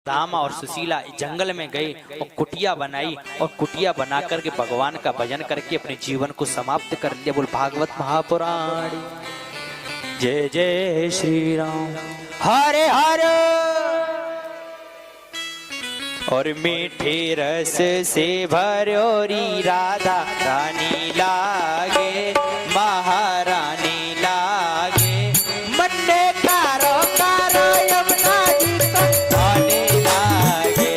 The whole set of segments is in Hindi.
दामा और सुशीला जंगल में गए और कुटिया बनाई और कुटिया बना करके भगवान का भजन करके अपने जीवन को समाप्त कर लिया। बोल भागवत महापुराण। जय जय श्री राम। हरे हरे। और मीठे रस से भरोरी राधा रानी लागे, महारानी लागे। मन में कारो कारो यमुना जी तो आने लागे।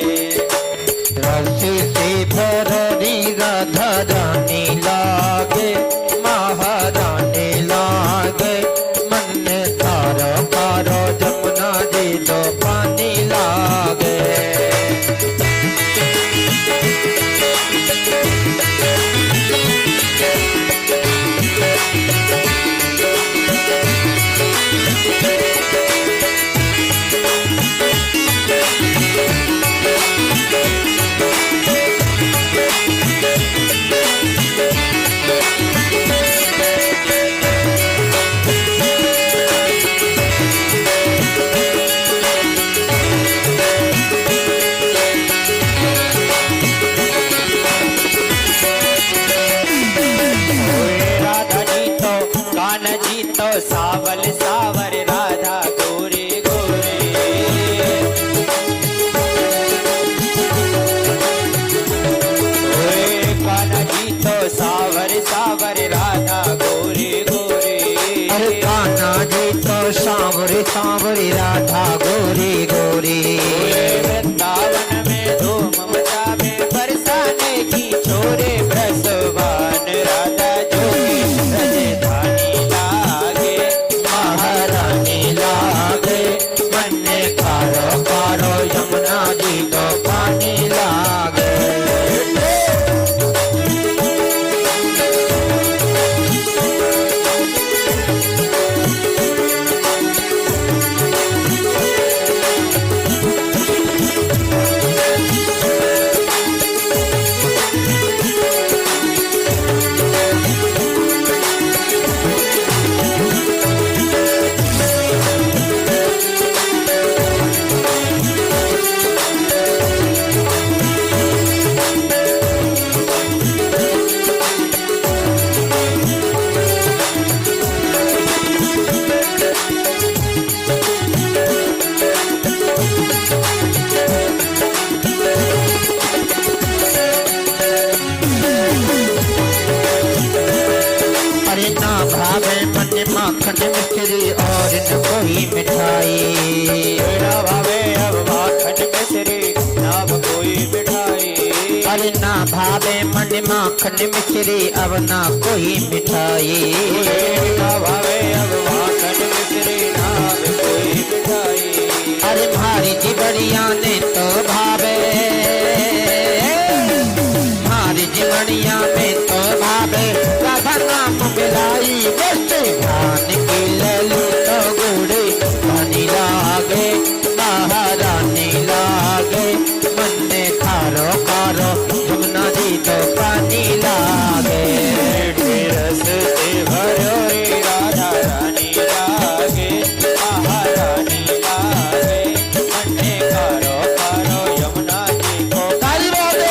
रस से भरोरी राधा रानी लागे, महारानी लागे। मन में कारो कारो यमुना जी तो पानी लागे। सावल सावर राधा गोरे गोरे। कान्हा जी तो सावर सावर राधा गोरे गोरे। अरे कान्हा जी तो सावरे सावरे राधा गोरी गोरी। वृंदावन में धूम मचावे बरसाने की छोरे ब्रजवान राधा जोगी राजधानी लागे, महारानी लागे। मन कारो कारो यमुना जी तो पानी लागे। माखन मिश्री और न कोई मिठाई। ना भावे अब माखन मिश्री ना कोई मिठाई। अरे ना भावे मन माखन मिश्री अब ना कोई मिठाई। ना भावे अब माखन मिश्री ना कोई मिठाई। अरे भारी जी बढ़िया ने तो भावे, भारी जी बढ़िया में तो भावे राधा नाम मिलाई। धान की लली तो गुड़े पानी लागे, महारानी लागे। मन में खारो खारो यमुना जी तो पानी लागे। रस से भरोरी राधा रानी लागे, महारानी लागे। मन में खारो खारो यमुना जी को ताली बाजे।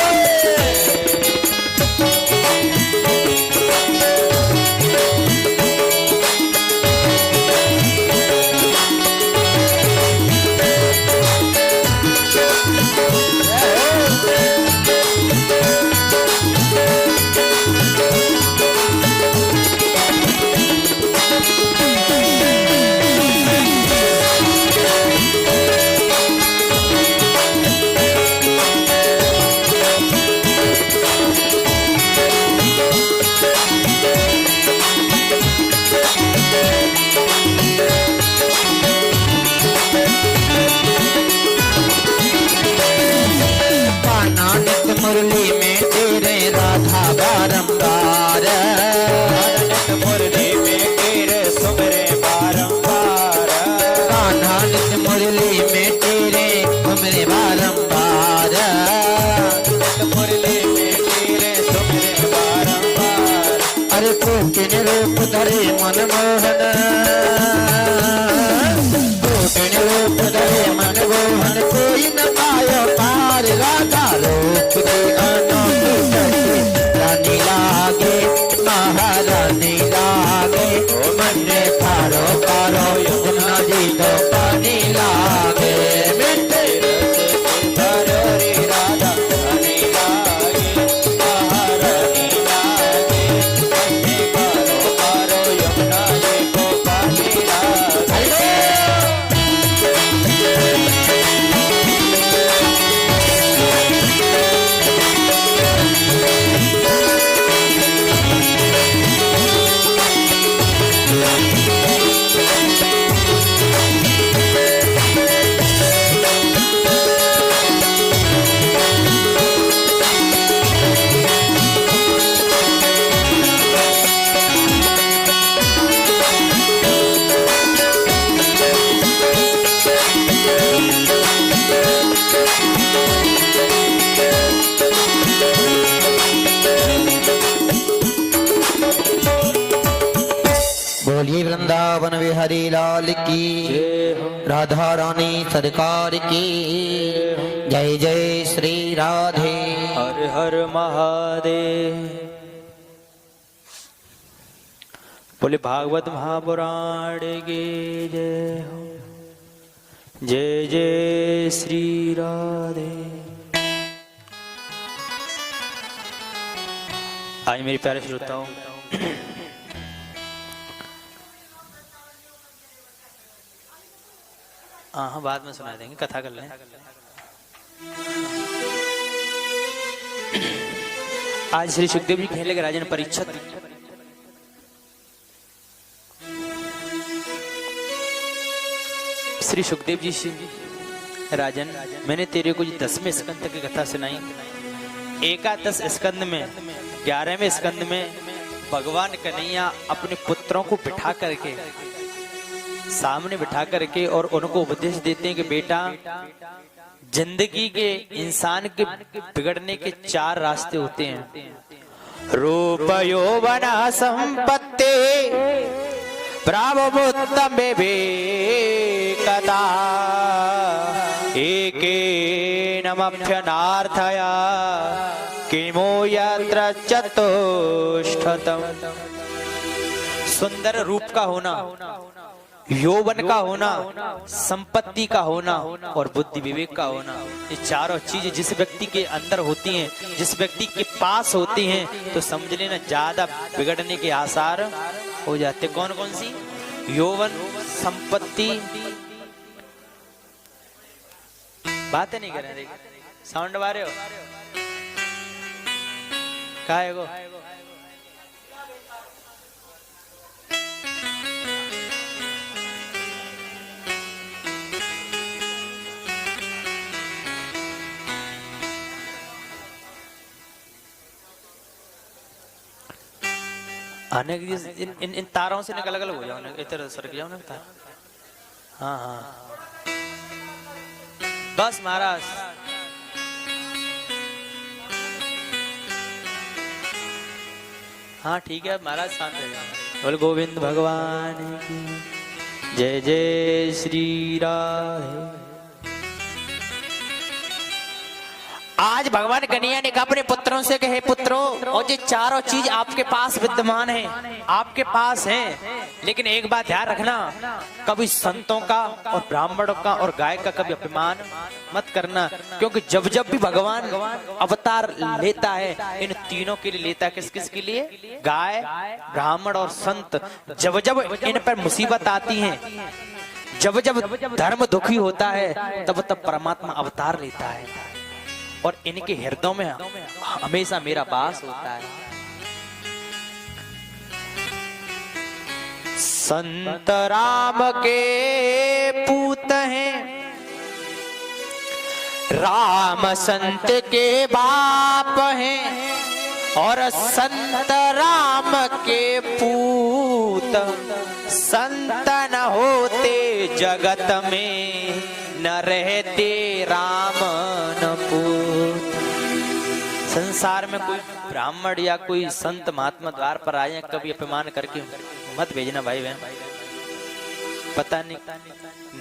मुरली में तेरे राधा बारंबार। मुरली में तेरे सुमरे बारंबार। कान्हा नित मुरली में तेरे सुमरे बारंबार। मुरली में तेरे सुमरे बारंबार। अरे कोकिन रूप धरे मनमोहन, कोकिन रूप धरे मनमोहन। कोई न पाए हरि लाल की, जय हो। राधा रानी सरकार की, जय जय श्री राधे। हर हर महादेव। बोले भागवत महापुराण की जय हो। जय जय श्री राधे। आज मेरे प्यारे श्रोताओं, हाँ बाद में सुना देंगे, कथा कर लें। आज श्री सुखदेव जी कहने लगे राजन परीक्षित, श्री सुखदेव जी से, राजन मैंने तेरे को 10वें स्कंद की कथा सुनाई। एकादश स्कंद में 11वें स्कंद में भगवान कन्हैया अपने पुत्रों को बिठा करके सामने बिठा करके और उनको उपदेश देते हैं कि बेटा, जिंदगी के इंसान के बिगड़ने के 4 रास्ते होते हैं। रूप यौवन संपत्ति प्रावमुत्तम विवेकता एकेनमभ्यनार्थया किमो यत्र चतुष्टयम्। सुंदर रूप का होना, यौवन का होना, संपत्ति का होना और बुद्धि विवेक का होना, ये चारों चीजें जिस व्यक्ति के अंदर होती हैं, जिस व्यक्ति के पास होती हैं, तो समझ लेना ज्यादा बिगड़ने के आसार हो जाते। कौन कौन सी? यौवन, संपत्ति, बातें नहीं कर रहे, साउंड आ रहे हो क्या है वो? आने इन तारों से निकल अलग हो जाओ ना, इधर सरक जाओ ना तार। हाँ हाँ बस महाराज। हाँ ठीक है महाराज, शांत हो जाओ। बोल गोविंद भगवान की जय। जय श्री राधे। आज भगवान कन्हैया ने कहा अपने पुत्रों से, कहे पुत्रों, और ये चारों चीज आपके पास विद्यमान है, आपके पास है, लेकिन एक बात ध्यान रखना, कभी संतों का और ब्राह्मणों का और गाय का कभी अपमान मत करना, क्योंकि जब जब भी भगवान अवतार लेता है, इन तीनों के लिए लेता है। किस किस के लिए? गाय, ब्राह्मण और संत। जब जब इन पर मुसीबत आती है, जब जब धर्म दुखी होता है, तब तब परमात्मा अवतार लेता है और इनके हृदयों में हमेशा मेरा वास होता है। संत राम के पूत हैं, राम संत के बाप हैं, और संत राम के पूत संत न होते जगत में, न रहते राम न पूत। संसार में कोई ब्राह्मण या कोई संत महात्मा द्वार पर आए, कभी अपमान करके मत भेजना भाई बहन। पता नहीं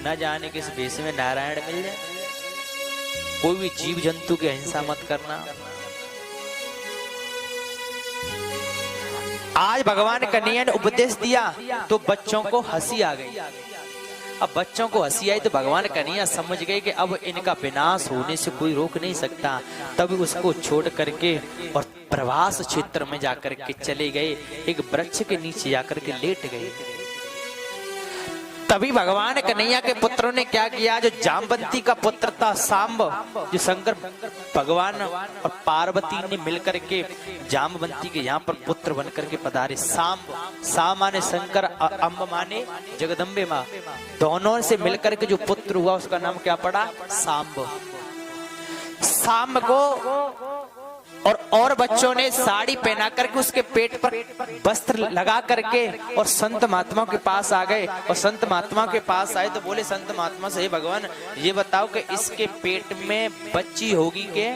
न जाने किस भेष में नारायण मिल जाए। कोई भी जीव जंतु की हिंसा मत करना। आज भगवान कन्हैया ने उपदेश दिया तो बच्चों को हंसी आ गई। अब बच्चों को हंसी आई तो भगवान कन्हैया समझ गए कि अब इनका विनाश होने से कोई रोक नहीं सकता। तब उसको छोड़ करके और प्रवास क्षेत्र में जाकर के चले गए, एक वृक्ष के नीचे जाकर के लेट गए। तभी भगवान कन्हैया के पुत्रों ने क्या किया, जो जामवंती का पुत्र था सांब, जो शंकर भगवान और पार्वती ने मिलकर के जामवंती के यहाँ पर पुत्र बनकर के पधारे। सांब, साम माने शंकर, अम्ब माने जगदम्बे माँ, दोनों से मिलकर के जो पुत्र हुआ उसका नाम क्या पड़ा? सांब। सांब को और बच्चों ने साड़ी पहना करके उसके पेट पर वस्त्र लगा करके और संत महात्मा के पास आ गए। और संत महात्मा के पास आए तो बोले संत महात्मा से, हे भगवान ये बताओ कि इसके पेट में बच्ची होगी के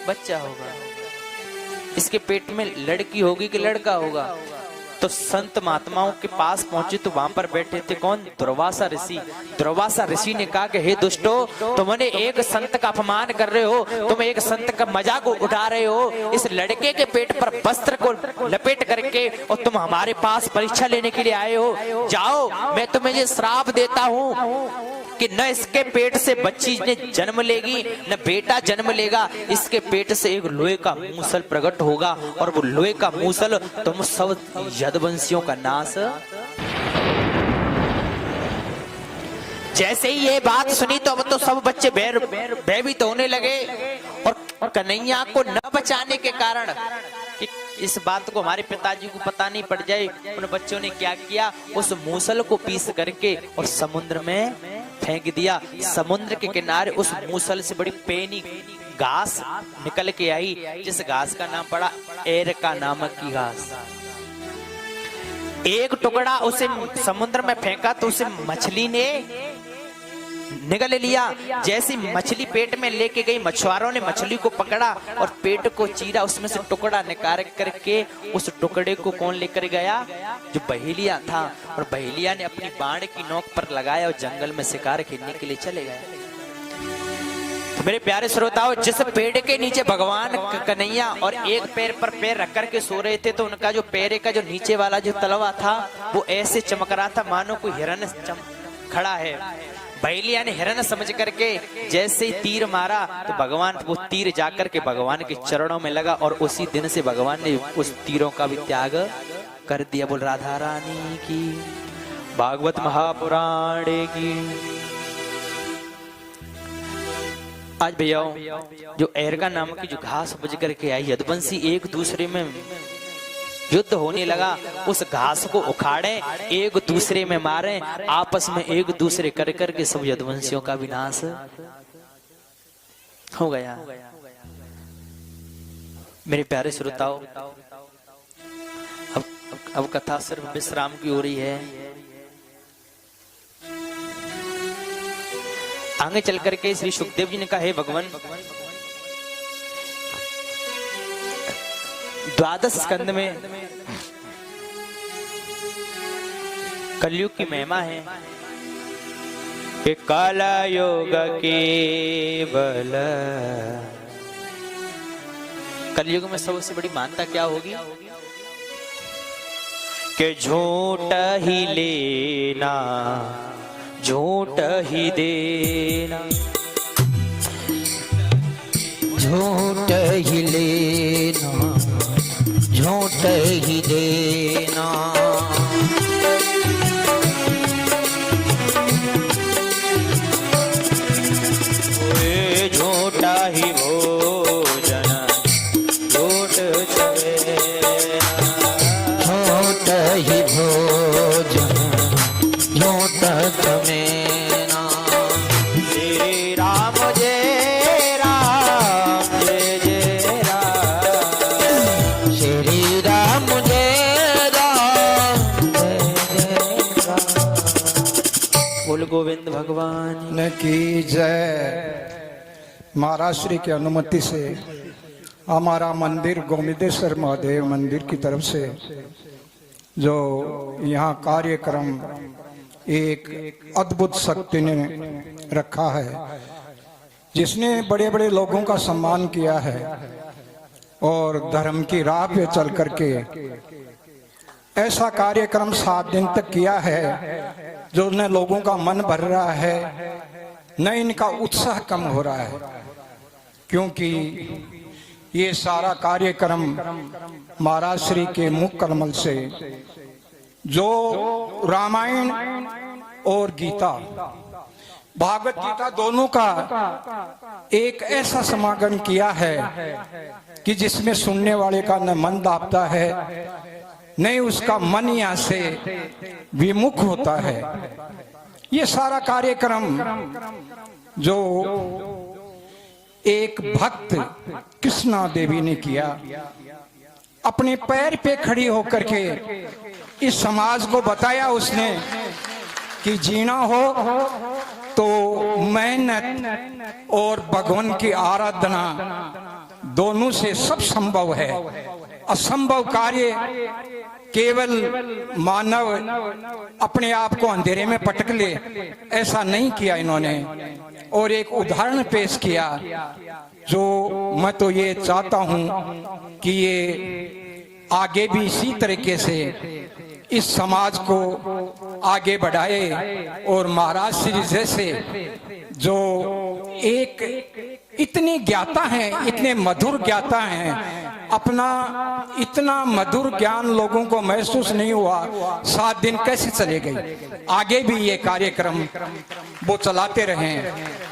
बच्चा होगा? इसके पेट में लड़की होगी कि लड़का होगा? तो संत महात्माओं के पास पहुंचे तो वहां पर बैठे थे कौन? दुर्वासा ऋषि। दुर्वासा ऋषि ने कहा कि हे दुष्टो, तुमने एक संत का अपमान कर रहे हो, तुम एक संत का मजाक उठा रहे हो। इस लड़के के पेट पर वस्त्र को लपेट करके और तुम हमारे पास परीक्षा लेने के लिए आए हो। जाओ, मैं तुम्हें ये श्राप देता हूं कि न इसके पेट से बच्ची ने जन्म लेगी, न बेटा जन्म लेगा। इसके पेट से एक लोहे का मूसल प्रकट होगा और वो लोहे का मूसल तुम सब यदुवंशियों का नाश। जैसे ही ये बात सुनी तो अब तो सब बच्चे भयभीत होने लगे और कन्हैया को न बचाने के कारण कि इस बात को हमारे पिताजी को पता नहीं पड़ जाए, उन बच्चों ने क्या किया, उस मूसल को पीस करके और समुद्र में फेंक दिया। समुद्र के किनारे उस मूसल से बड़ी पेनी घास निकल के आई, जिस घास का नाम पड़ा एरका नामक की घास। एक टुकड़ा उसे समुद्र में फेंका तो उसे मछली ने निगल लिया। जैसी मछली पेट में लेके गई, मछुआरों ने मछली को पकड़ा और पेट को चीरा, उसमें से टुकड़ा निकाल करके उस टुकड़े को कौन लेकर गया? जो बहेलिया था। और बहेलिया ने अपनी बाण की नोक पर लगाया और जंगल में शिकार खेलने के लिए चले गए। तो मेरे प्यारे श्रोताओं, जिस पेड़ के नीचे भगवान कन्हैया और एक पैर पर पैर रख करके सो रहे थे, तो उनका जो पैर का जो नीचे वाला जो तलवा था वो ऐसे चमक रहा था मानो कोई हिरण खड़ा है। बहेलिया ने हिरण समझ करके जैसे ही तीर मारा तो भगवान वो तीर जाकर के भगवान के चरणों में लगा और उसी दिन से भगवान ने उस तीरों का भी त्याग कर दिया। बोल राधा रानी की, भागवत महापुराण की। आज भैया जो एरका नाम की जो घास उपज करके आई, यदुवंशी एक दूसरे में युद्ध होने लगा। उस घास को उखाड़े, एक दूसरे में मारे, आपस में एक दूसरे कर करके सब यदुवंशियों का विनाश हो गया। मेरे प्यारे श्रोताओं, अब कथा सिर्फ विश्राम की हो रही है। आगे चल करके श्री सुखदेव जी ने कहा, हे भगवान, द्वादश स्कंद में कलयुग की महिमा है कि काला योग केवल। कलयुग में सबसे बड़ी मान्यता क्या होगी? कि झूठ ही लेना, झूठ ही देना, झूठ ही लेना, झूठ ही देना। झूठा ही भोजन, झूठ चवेना, झूठ ही भोजन, झूठ चवेना। श्री राम जय राम, जय जय राम, श्री राम जय राम, जय जय राम। बोल गोविंद भगवान ने की जय। महाराज श्री की अनुमति से हमारा मंदिर गोविंदेश्वर महादेव मंदिर की तरफ से जो यहाँ कार्यक्रम एक अद्भुत शक्ति ने रखा है, जिसने बड़े बड़े लोगों का सम्मान किया है और धर्म की राह पे चल करके ऐसा कार्यक्रम 7 दिन तक किया है, जो न लोगों का मन भर रहा है, न इनका उत्साह कम हो रहा है। क्योंकि ये सारा कार्यक्रम महाराज श्री के मुख कमल से जो रामायण और गीता, भागवत गीता दोनों का एक ऐसा समागम किया है कि जिसमें सुनने वाले का न मन दापता है, नहीं उसका मन यहाँ से विमुख होता है। ये सारा कार्यक्रम जो एक भक्त कृष्णा देवी ने किया, अपने पैर पे खड़ी होकर के इस समाज को बताया उसने कि जीना हो तो मेहनत और भगवान की आराधना दोनों से सब संभव है। असंभव कार्य केवल मानव अपने आप को अंधेरे में पटक ले, ऐसा नहीं किया इन्होंने। और एक उदाहरण पेश किया जो मैं तो ये चाहता हूं कि ये आगे भी इसी तरीके से इस समाज को आगे बढ़ाए। और महाराज श्री जैसे जो एक इतने ज्ञाता हैं, इतने मधुर ज्ञाता हैं, अपना इतना मधुर ज्ञान लोगों को महसूस नहीं हुआ, 7 दिन कैसे चले गए। आगे भी ये कार्यक्रम वो चलाते रहें।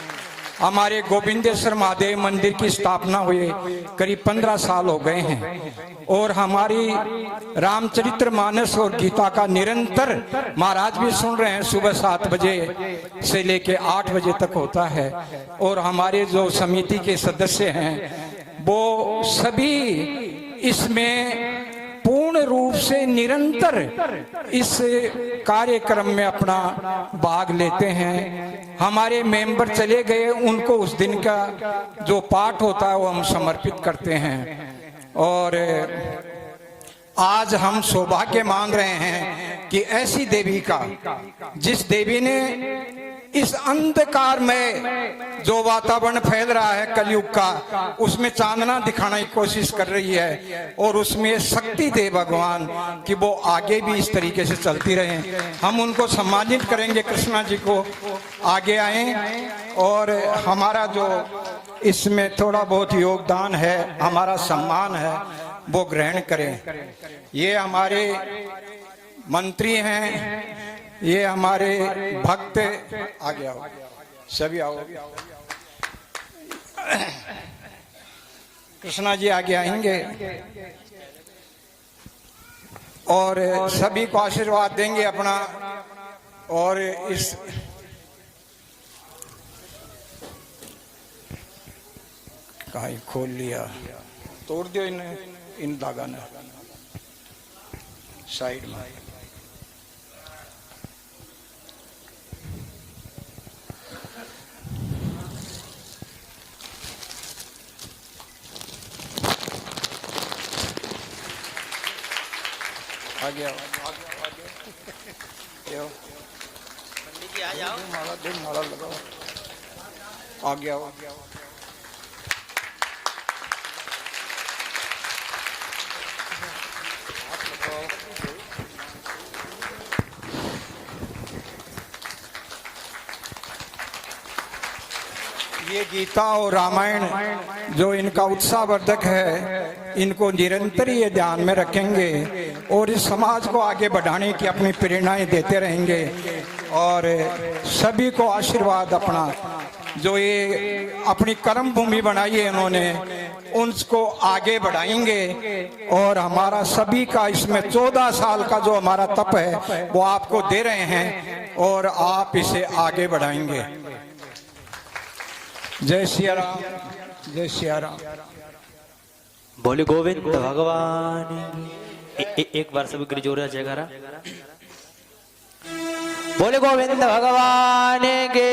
हमारे गोविंदेश्वर महादेव मंदिर की स्थापना हुए करीब 15 साल हो गए हैं और हमारी रामचरितमानस और गीता का निरंतर महाराज भी सुन रहे हैं। सुबह 7 बजे से लेके 8 बजे तक होता है और हमारे जो समिति के सदस्य हैं वो सभी इसमें पूर्ण रूप से निरंतर इस कार्यक्रम में अपना भाग लेते हैं। हमारे मेंबर चले गए, उनको उस दिन का जो पाठ होता है वो हम समर्पित करते हैं। और आज हम सौभाग्य मान रहे हैं कि ऐसी देवी का, जिस देवी ने इस अंधकार में जो वातावरण फैल रहा है कलयुग का, उसमें चांदना दिखाने की कोशिश कर रही है और उसमें शक्ति दे भगवान कि वो आगे भी इस तरीके से चलती रहे। हम उनको सम्मानित करेंगे, कृष्णा जी को आगे आए और हमारा जो इसमें थोड़ा बहुत योगदान है, हमारा सम्मान है, वो ग्रहण करें। ये हमारे मंत्री हैं, ये हमारे भक्त, आगे आओ, सभी आओ। कृष्णा जी आगे आएंगे और सभी को आशीर्वाद देंगे अपना। और इस कहीं खोल लिया, तोड़ दियो इन धागा ने साइड में। आगे आओ, पंडित जी आ जाओ, माला लगाओ, आगे आओ। ये गीता और रामायण जो इनका उत्साहवर्धक है, इनको निरंतर ये ध्यान में रखेंगे और इस समाज को आगे बढ़ाने की अपनी प्रेरणाएं देते रहेंगे। और सभी को आशीर्वाद अपना, जो ये अपनी कर्म भूमि बनाई है इन्होंने, उनको आगे बढ़ाएंगे। और हमारा सभी का इसमें 14 साल का जो हमारा तप है वो आपको दे रहे हैं और आप इसे आगे बढ़ाएंगे। जय सिया राम, जय सिया राम। बोले गोविंद भगवान। एक बार सभी गिर जोर जयकारा। बोले गोविंद भगवान के,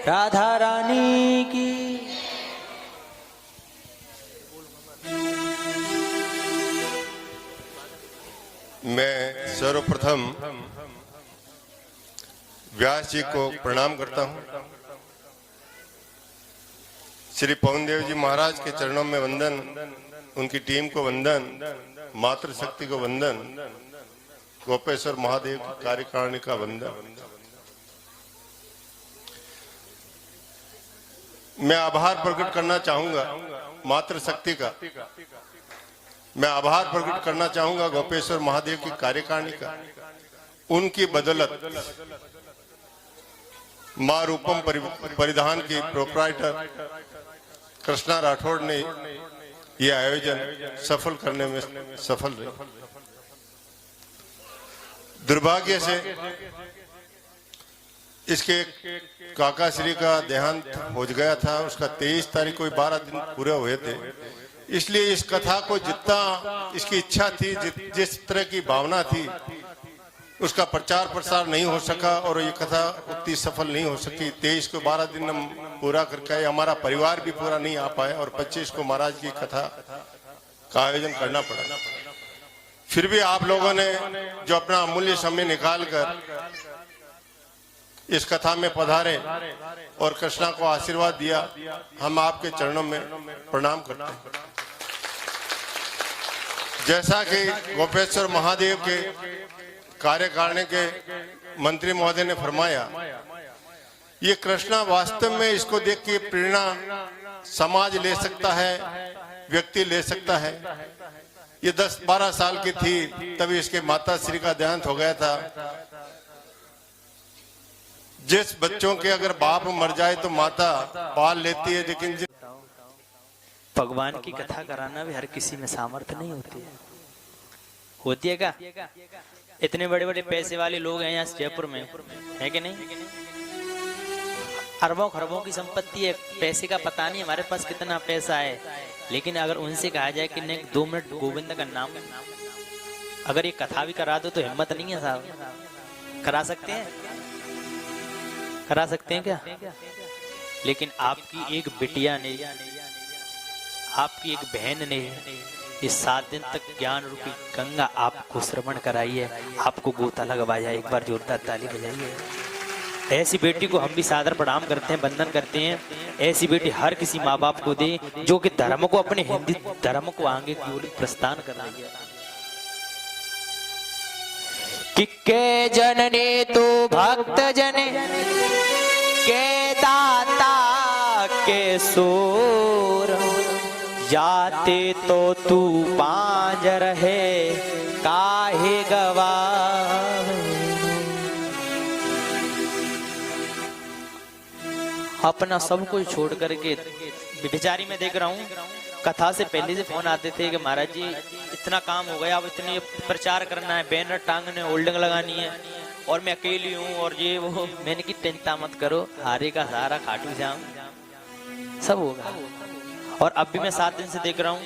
राधा रानी की। मैं सर्वप्रथम व्यास जी को प्रणाम करता हूं। श्री पवन देव जी महाराज के चरणों में वंदन, उनकी टीम को वंदन, मातृशक्ति को वंदन, गोपेश्वर महादेव की कार्यकारिणी का वंदन। मैं आभार प्रकट करना चाहूंगा मातृशक्ति का, मैं आभार प्रकट करना चाहूंगा गोपेश्वर महादेव की कार्यकारिणी का। उनकी बदौलत मां रूपम परिधान की प्रोप्राइटर कृष्णा राठौड़ ने यह आयोजन सफल करने में सफल रही। दुर्भाग्य से इसके काका श्री का देहांत हो गया था, उसका 23 तारीख को 12 दिन पूरे हुए थे। इसलिए इस कथा को जितना इसकी इच्छा थी, जिस तरह की भावना थी, उसका प्रचार प्रसार नहीं हो सका और ये कथा उतनी सफल नहीं हो सकी। 23 को 12 दिन हम पूरा करके आए, हमारा परिवार भी पूरा नहीं आ पाया और 25 को महाराज की कथा का आयोजन करना पड़ा। फिर भी आप लोगों ने जो अपना अमूल्य समय निकालकर इस कथा में पधारे और कृष्णा को आशीर्वाद दिया, हम आपके चरणों में प्रणाम करते हैं। जैसा कि गोपेश्वर महादेव के कार्यकारिणी के मंत्री महोदय ने फरमाया, ये कृष्णा वास्तव में इसको देख के प्रेरणा समाज ले सकता है, व्यक्ति ले सकता है। ये 10-12 साल की थी तभी इसके माता श्री का देहांत हो गया था। जिस बच्चों के अगर बाप मर जाए तो माता पाल लेती है, लेकिन भगवान की कथा कराना भी हर किसी में सामर्थ्य नहीं होती है। होती है क्या? इतने बड़े बड़े पैसे वाले लोग हैं यहाँ जयपुर में, है कि नहीं? अरबों खरबों की संपत्ति है, पैसे का पता नहीं हमारे पास कितना पैसा है, लेकिन अगर उनसे कहा जाए कि नहीं 2 मिनट गोविंद का नाम, अगर ये कथा भी करा दो तो हिम्मत नहीं है साहब। करा सकते हैं? करा सकते हैं क्या? लेकिन आपकी एक बिटिया ने, आपकी एक बहन ने इस 7 दिन तक ज्ञान रूपी गंगा आपको श्रवण कराई है, आपको गोता लगवाया। एक बार जोरदार ताली बजाइए। ऐसी बेटी को हम भी सादर प्रणाम करते हैं, वंदन करते हैं। ऐसी बेटी हर किसी माँ बाप को दे जो कि धर्म को, अपने हिंदी धर्म को आगे की ओर प्रस्थान कर रही है। के जननी तू भक्त जने, के दाता के सोर, जाते तो तू पांज रहे, काहे गवावे। अपना सब कुछ छोड़ करके बेचारी में देख रहा हूँ, कथा से पहले से फोन आते थे कि महाराज जी इतना काम हो गया, अब इतने प्रचार करना है, बैनर टांगने, होल्डिंग लगानी है, और मैं अकेली हूँ और ये वो। मैंने की चिंता मत करो, हारे का सहारा खाटू श्याम, सब होगा। और अब भी मैं 7 दिन से देख रहा हूँ,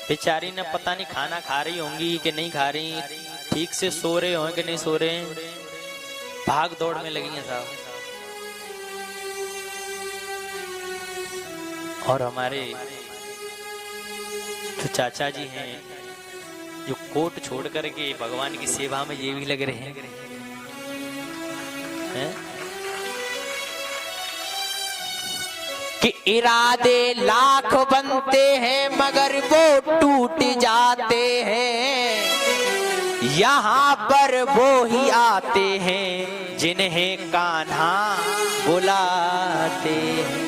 बेचारी ने पता नहीं खाना खा रही होंगी कि नहीं खा रही, ठीक से सो रहे होंगे कि नहीं सो रहे, भाग दौड़ में लगी है साहब। और हमारे जो चाचा जी हैं, जो कोट छोड़ करके भगवान की सेवा में ये भी लग रहे हैं, कि इरादे लाख बनते हैं मगर वो टूट जाते हैं, यहाँ पर वो ही आते हैं जिन्हें कान्हा बुलाते हैं।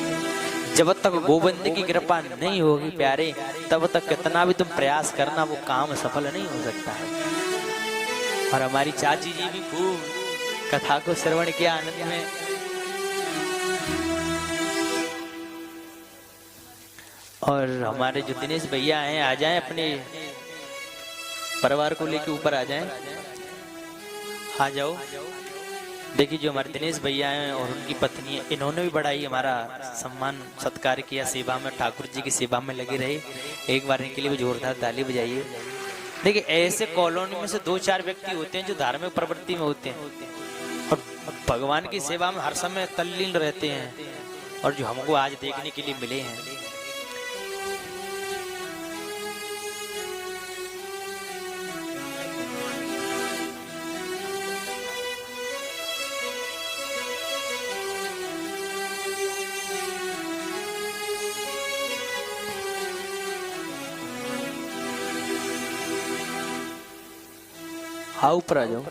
जब तक गोविंद की कृपा नहीं होगी प्यारे, तब तक कितना भी तुम प्रयास करना, वो काम सफल नहीं हो सकता है। और हमारी चाची जी भी खूब कथा को श्रवण किया आनंद में। और हमारे जो दिनेश भैया हैं, आ जाएं, अपने परिवार को लेके ऊपर आ जाएं, आ जाओ। देखिए जो हमारे दिनेश भैया हैं और उनकी पत्नी है, इन्होंने भी बड़ा ही हमारा सम्मान सत्कार किया, सेवा में, ठाकुर जी की सेवा में लगे रहे। एक बार इनके लिए भी जोरदार ताली बजाइए। देखिए ऐसे कॉलोनी में से 2-4 व्यक्ति होते हैं जो धार्मिक प्रवृत्ति में होते हैं और भगवान की सेवा में हर समय तल्लीन रहते हैं, और जो हमको आज देखने के लिए मिले हैं। हाँ ऊपर आ जाओ।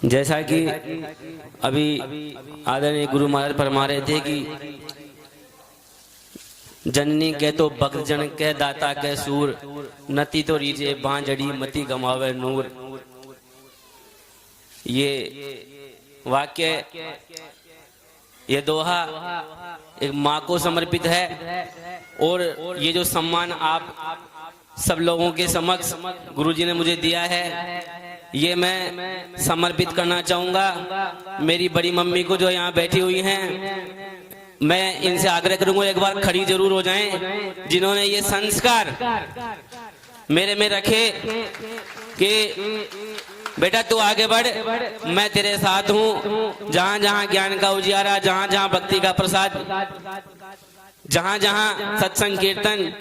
जैसा कि अभी आदरणीय गुरु महाराज फरमा रहे थे कि जननी के तो भक्त जन के दाता के सूर, नती तो रीजे बांझड़ी मती गमावे नूर। ये वाक्य, ये दोहा एक माँ को समर्पित है और ये जो सम्मान आप सब लोगों के समक्ष गुरुजी ने मुझे दिया है, ये मैं समर्पित करना चाहूंगा मेरी बड़ी मम्मी को जो यहाँ बैठी हुई हैं। मैं इनसे आग्रह करूंगा एक बार खड़ी जरूर हो जाएं, जिन्होंने ये संस्कार मेरे में रखे कि बेटा तू आगे बढ़, मैं तेरे साथ हूँ। जहाँ जहाँ ज्ञान का उजियारा, जहाँ जहाँ भक्ति का प्रसाद, जहाँ जहाँ सत्संग कीर्तन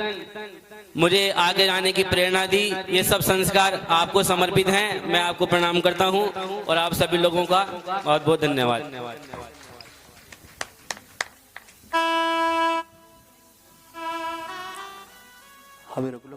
मुझे आगे जाने की प्रेरणा दी, ये सब संस्कार आपको समर्पित हैं। मैं आपको प्रणाम करता हूँ और आप सभी लोगों का बहुत बहुत धन्यवाद। हमें रोक लो।